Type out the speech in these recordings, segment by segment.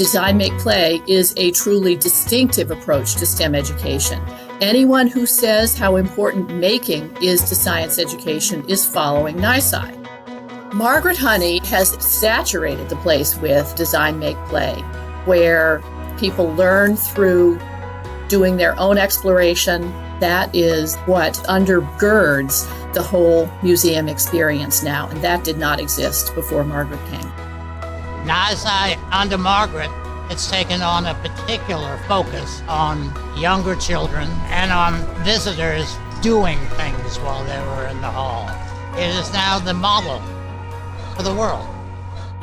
Design, Make, Play is a truly distinctive approach to STEM education. Anyone who says how important making is to science education is following NYSCI. Margaret Honey has saturated the place with Design, Make, Play, where people learn through doing their own exploration. That is what undergirds the whole museum experience now, and that did not exist before Margaret came. NYSCI, under Margaret, it's taken on a particular focus on younger children and on visitors doing things while they were in the hall. It is now the model for the world.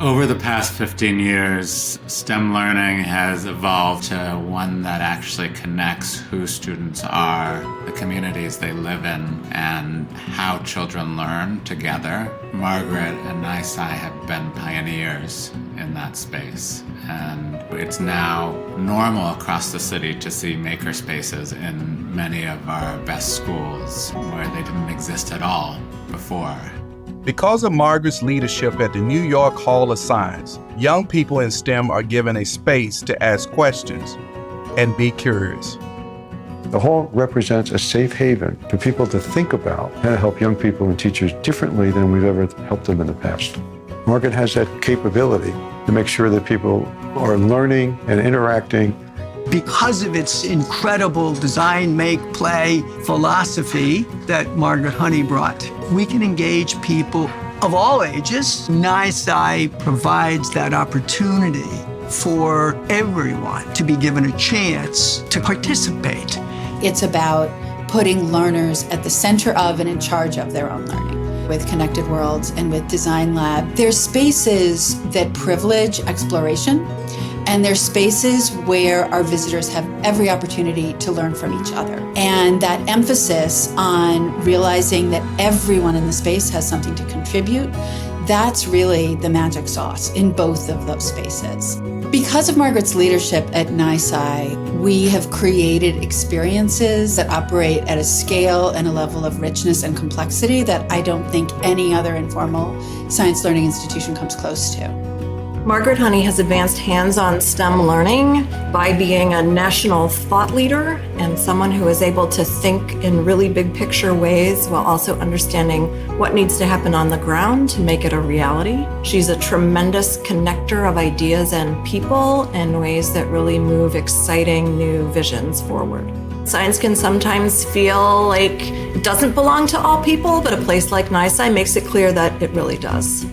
Over the past 15 years, STEM learning has evolved to one that actually connects who students are, the communities they live in, and how children learn together. Margaret and NYSCI have been pioneers in that space, and it's now normal across the city to see maker spaces in many of our best schools where they didn't exist at all before. Because of Margaret's leadership at the New York Hall of Science, young people in STEM are given a space to ask questions and be curious. The hall represents a safe haven for people to think about how to help young people and teachers differently than we've ever helped them in the past. Margaret has that capability to make sure that people are learning and interacting. Because of its incredible design, make, play philosophy that Margaret Honey brought, we can engage people of all ages. NYSCI provides that opportunity for everyone to be given a chance to participate. It's about putting learners at the center of and in charge of their own learning. With Connected Worlds and with Design Lab, there's spaces that privilege exploration, and there's spaces where our visitors have every opportunity to learn from each other. And that emphasis on realizing that everyone in the space has something to contribute, that's really the magic sauce in both of those spaces. Because of Margaret's leadership at NYSCI, we have created experiences that operate at a scale and a level of richness and complexity that I don't think any other informal science learning institution comes close to. Margaret Honey has advanced hands-on STEM learning by being a national thought leader and someone who is able to think in really big picture ways while also understanding what needs to happen on the ground to make it a reality. She's a tremendous connector of ideas and people in ways that really move exciting new visions forward. Science can sometimes feel like it doesn't belong to all people, but a place like NYSCI makes it clear that it really does.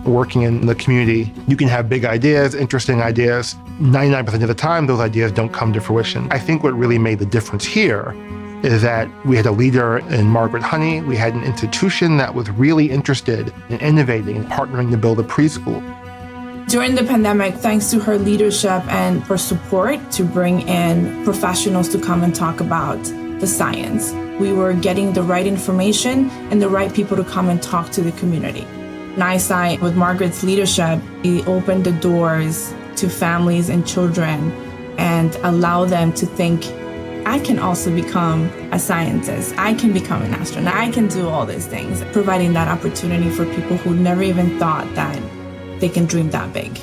Working in the community, you can have big ideas, interesting ideas. 99% of the time, those ideas don't come to fruition. I think what really made the difference here is that we had a leader in Margaret Honey. We had an institution that was really interested in innovating and partnering to build a preschool. During the pandemic, thanks to her leadership and her support to bring in professionals to come and talk about the science, we were getting the right information and the right people to come and talk to the community. NYSCI, with Margaret's leadership, he opened the doors to families and children and allow them to think, I can also become a scientist. I can become an astronaut. I can do all these things. Providing that opportunity for people who never even thought that they can dream that big.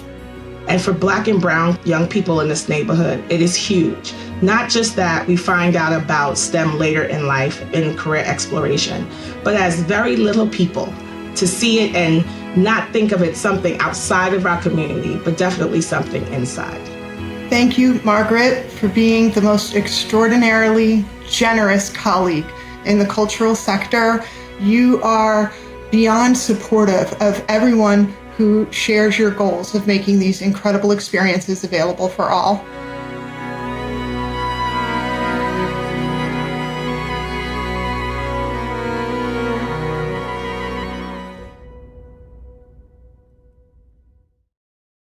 And for Black and brown young people in this neighborhood, it is huge. Not just that we find out about STEM later in life in career exploration, but as very little people, to see it and not think of it something outside of our community, but definitely something inside. Thank you, Margaret, for being the most extraordinarily generous colleague in the cultural sector. You are beyond supportive of everyone who shares your goals of making these incredible experiences available for all.